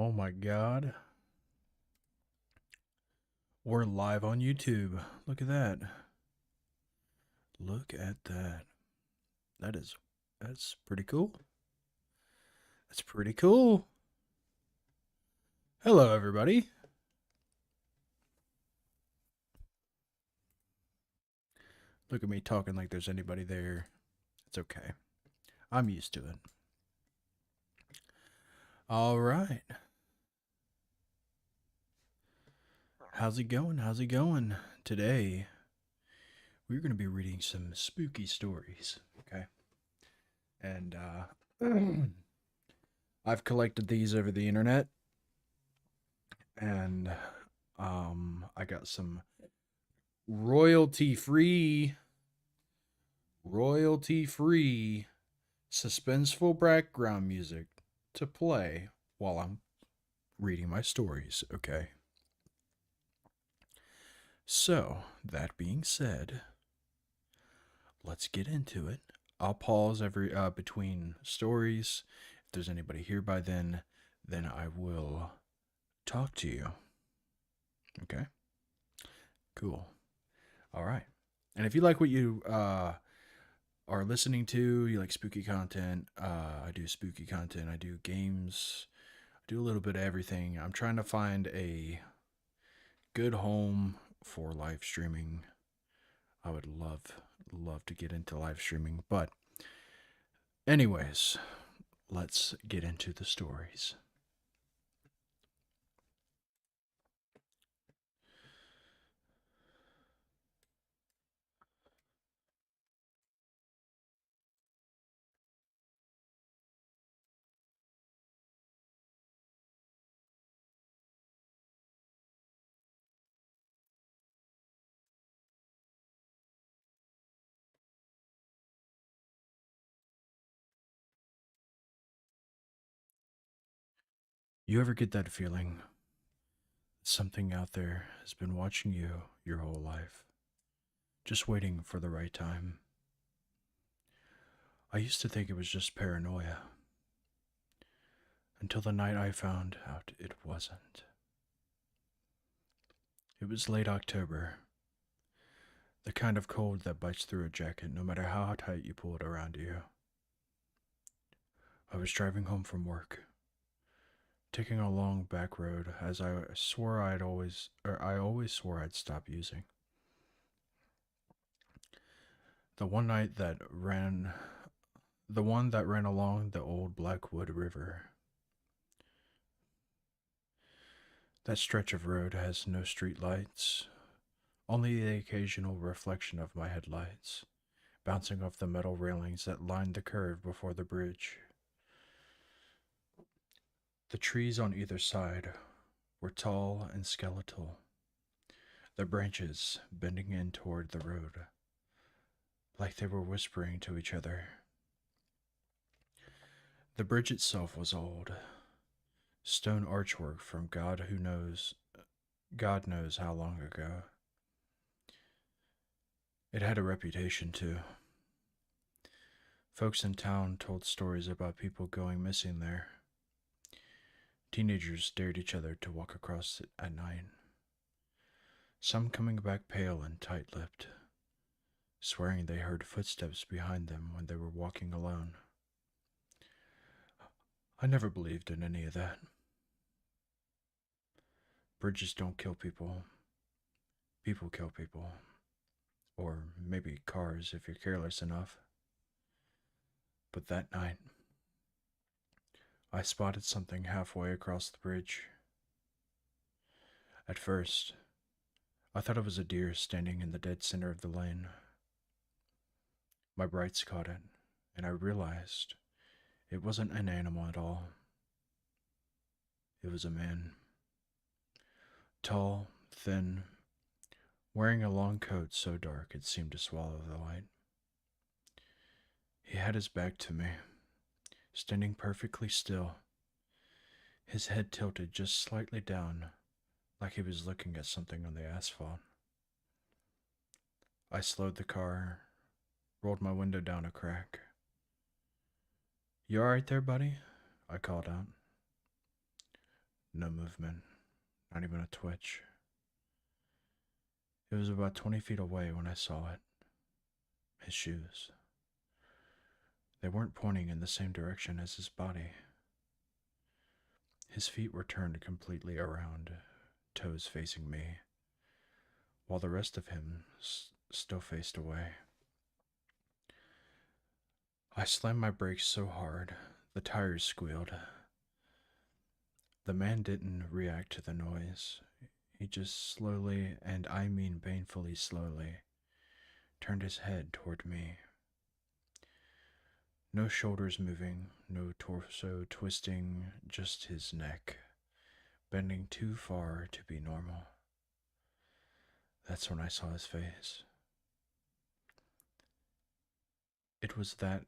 Oh my god. We're live on YouTube. Look at that. Look at that. That's pretty cool. That's pretty cool. Hello everybody. Look at me talking like there's anybody there. It's okay. I'm used to it. All right. How's it going? How's it going? Today we're going to be reading some spooky stories, okay? And I've collected these over the internet and I got some royalty free royalty free suspenseful background music to play while I'm reading my stories, okay? So, that being said, let's get into it. I'll pause every between stories. If there's anybody here by then I will talk to you. Okay? Cool. All right. And if you like what you are listening to, you like spooky content, I do spooky content, I do games, I do a little bit of everything. I'm trying to find a good home for live streaming. I would love to get into live streaming, but anyways, let's get into the stories. You ever get that feeling something out there has been watching you your whole life, just waiting for the right time? I used to think it was just paranoia until the night I found out it wasn't. It was late October, the kind of cold that bites through a jacket no matter how tight you pull it around you. I was driving home from work, taking a long back road as I always swore I'd stop using. The one night that ran the one that ran along the old Blackwood River. That stretch of road has no street lights, only the occasional reflection of my headlights, bouncing off the metal railings that lined the curve before the bridge. The trees on either side were tall and skeletal, their branches bending in toward the road, like they were whispering to each other. The bridge itself was old, stone archwork from God knows how long ago. It had a reputation, too. Folks in town told stories about people going missing there. Teenagers dared each other to walk across it at night, some coming back pale and tight lipped, swearing they heard footsteps behind them when they were walking alone. I never believed in any of that. Bridges don't kill people, people kill people. Or maybe cars if you're careless enough. But that night, I spotted something halfway across the bridge. At first, I thought it was a deer standing in the dead center of the lane. My brights caught it, and I realized it wasn't an animal at all. It was a man. Tall, thin, wearing a long coat so dark it seemed to swallow the light. He had his back to me, standing perfectly still, his head tilted just slightly down, like he was looking at something on the asphalt. I slowed the car, rolled my window down a crack. You alright there, buddy? I called out. No movement, not even a twitch. It was about 20 feet away when I saw it. His shoes. They weren't pointing in the same direction as his body. His feet were turned completely around, toes facing me, while the rest of him still faced away. I slammed my brakes so hard, the tires squealed. The man didn't react to the noise. He just slowly, and I mean painfully slowly, turned his head toward me. No shoulders moving, no torso twisting, just his neck, bending too far to be normal. That's when I saw his face. It was that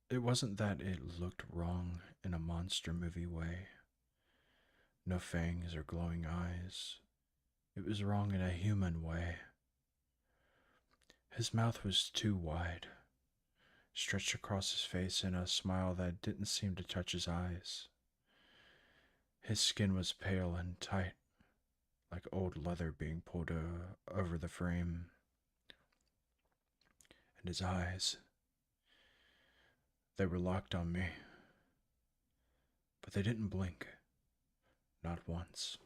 It wasn't that it looked wrong in a monster movie way. No fangs or glowing eyes. It was wrong in a human way. His mouth was too wide, stretched across his face in a smile that didn't seem to touch his eyes. His skin was pale and tight, like old leather being pulled over the frame. And his eyes, they were locked on me, but they didn't blink, not once.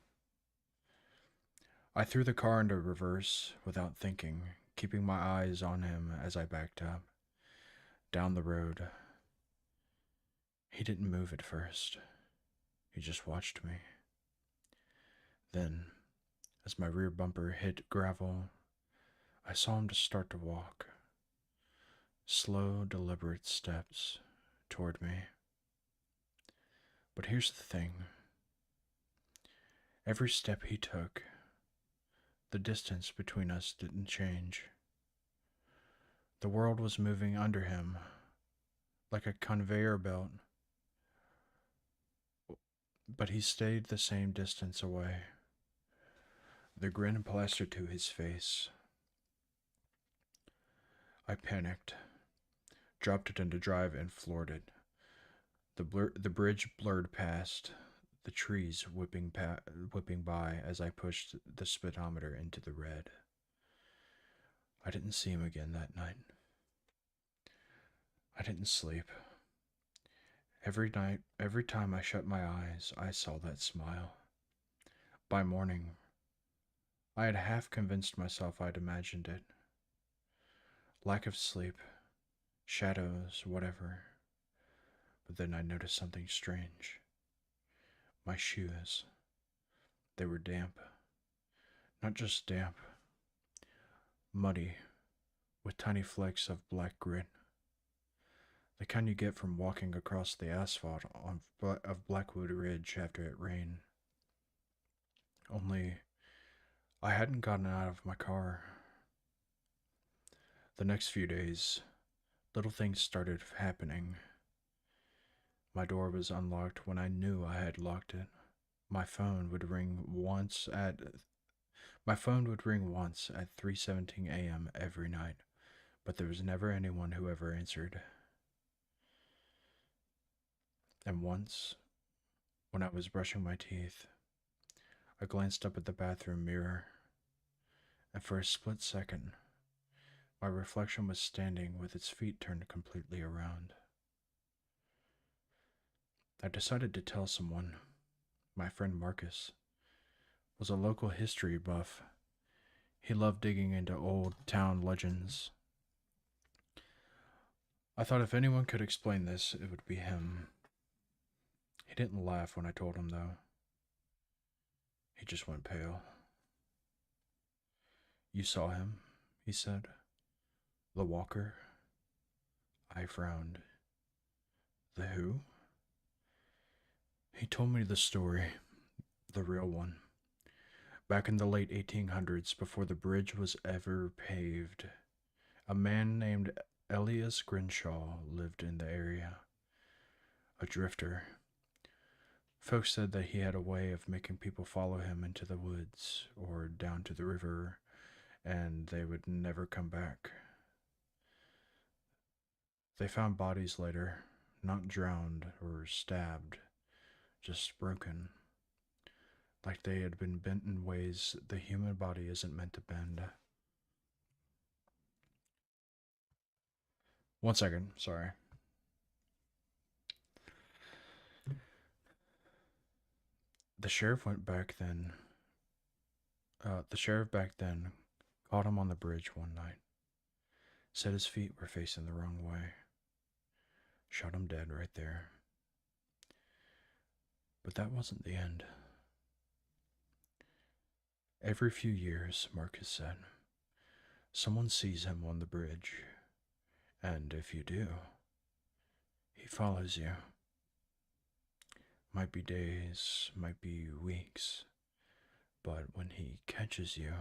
I threw the car into reverse without thinking, keeping my eyes on him as I backed up. Down the road. He didn't move at first. He just watched me. Then, as my rear bumper hit gravel, I saw him just start to walk. Slow, deliberate steps toward me. But here's the thing. Every step he took, the distance between us didn't change. The world was moving under him, like a conveyor belt, but he stayed the same distance away. The grin plastered to his face. I panicked, dropped it into drive, and floored it. The bridge blurred past, the trees whipping by as I pushed the speedometer into the red. I didn't see him again that night. I didn't sleep. Every night, every time I shut my eyes, I saw that smile. By morning, I had half convinced myself I'd imagined it. Lack of sleep, shadows, whatever. But then I noticed something strange. My shoes. They were damp. Not just damp, muddy, with tiny flakes of black grit. The kind you get from walking across the asphalt of Blackwood Ridge after it rained. Only, I hadn't gotten out of my car. The next few days, little things started happening. My door was unlocked when I knew I had locked it. My phone would ring once at 3:17 a.m. every night, but there was never anyone who ever answered. And once, when I was brushing my teeth, I glanced up at the bathroom mirror, and for a split second, my reflection was standing with its feet turned completely around. I decided to tell someone. My friend Marcus was a local history buff. He loved digging into old town legends. I thought if anyone could explain this, it would be him. He didn't laugh when I told him, though. He just went pale. "You saw him," he said. "The walker?" I frowned. "The who?" He told me the story, the real one. Back in the late 1800s, before the bridge was ever paved, a man named Elias Grinshaw lived in the area. A drifter. Folks said that he had a way of making people follow him into the woods or down to the river, and they would never come back. They found bodies later, not drowned or stabbed, just broken. like they had been bent in ways the human body isn't meant to bend. One second, sorry. The sheriff went back then. The sheriff back then caught him on the bridge one night. Said his feet were facing the wrong way. Shot him dead right there. But that wasn't the end. Every few years, Marcus said, someone sees him on the bridge, and if you do, he follows you. Might be days, might be weeks, but when he catches you,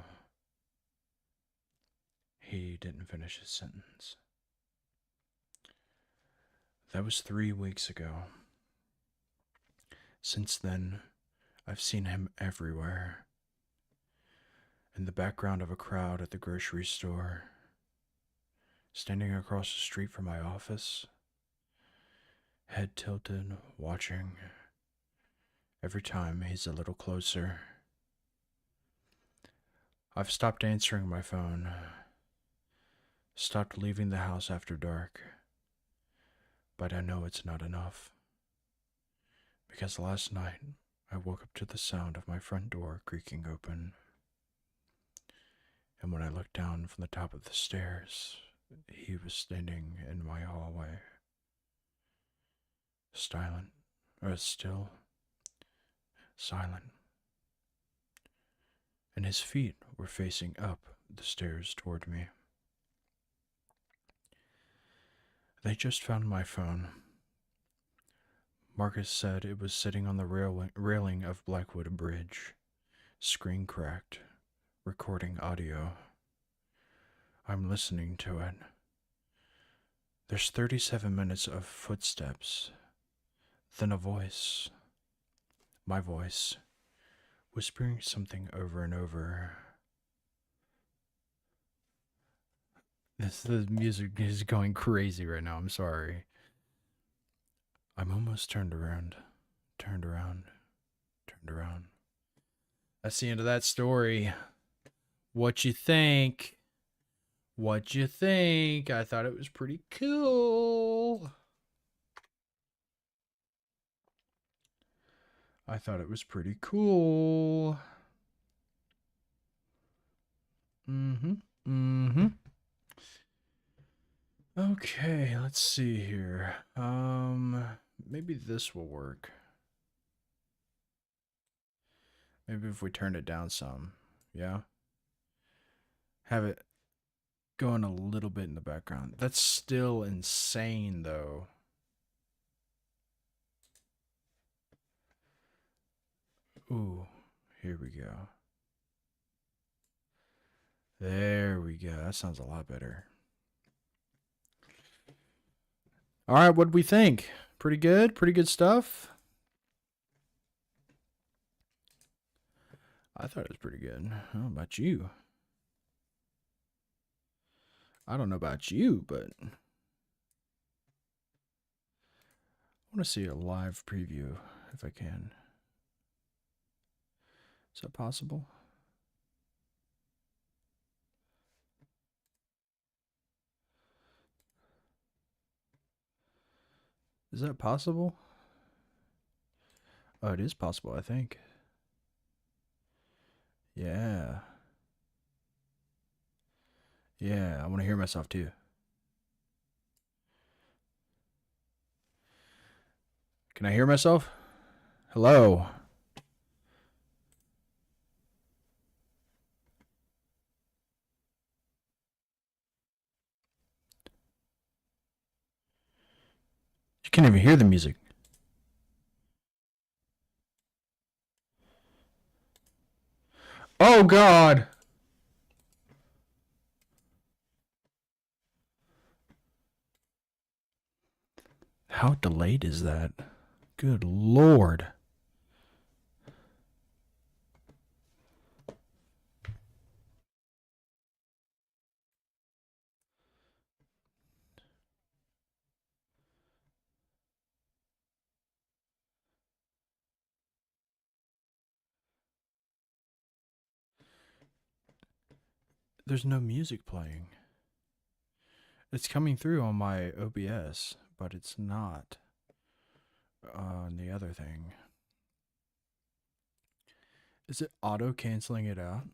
he didn't finish his sentence. That was 3 weeks ago. Since then, I've seen him everywhere. In the background of a crowd at the grocery store, standing across the street from my office, head tilted, watching. Every time he's a little closer. I've stopped answering my phone, stopped leaving the house after dark, but I know it's not enough. Because last night, I woke up to the sound of my front door creaking open. And when I looked down from the top of the stairs, he was standing in my hallway. Silent, or still, silent. And his feet were facing up the stairs toward me. They just found my phone. Marcus said it was sitting on the railing of Blackwood Bridge, screen cracked, recording audio. I'm listening to it. There's 37 minutes of footsteps, then a voice, my voice, whispering something over and over. The music is going crazy right now, I'm sorry. I'm almost turned around. That's the end of that story. What you think? I thought it was pretty cool. Okay, let's see here. Maybe this will work. Maybe if we turn it down some. Yeah? Have it going a little bit in the background. That's still insane, though. Ooh, here we go. There we go. That sounds a lot better. All right, what do we think? Pretty good? Pretty good stuff? I thought it was pretty good. I don't know about you. I don't know about you, but I want to see a live preview if I can. Is that possible? Is that possible? Oh, it is possible, I think. Yeah. Yeah, I want to hear myself too. Can I hear myself? Hello. You can't even hear the music. Oh, God. How delayed is that? Good Lord. There's no music playing. It's coming through on my OBS, but it's not on the other thing. Is it auto canceling it out?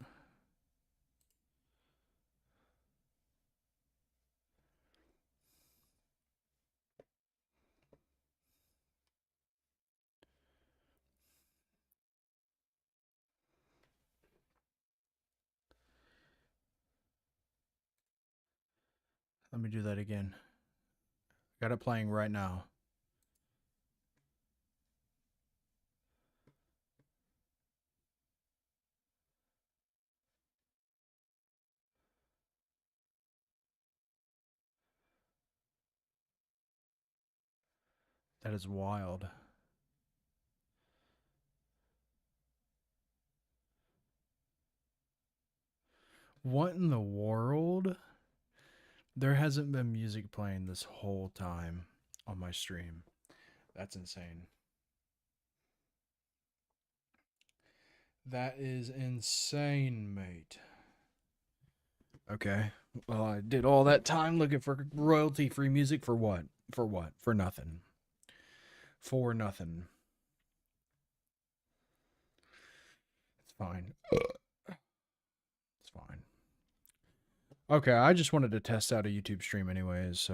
Let me do that again. Got it playing right now. That is wild. What in the world? There hasn't been music playing this whole time on my stream. That's insane. That is insane, mate. Okay. Well, I did all that time looking for royalty free music for what? For what? For nothing. For nothing. It's fine. It's fine. Okay, I just wanted to test out a YouTube stream anyways, so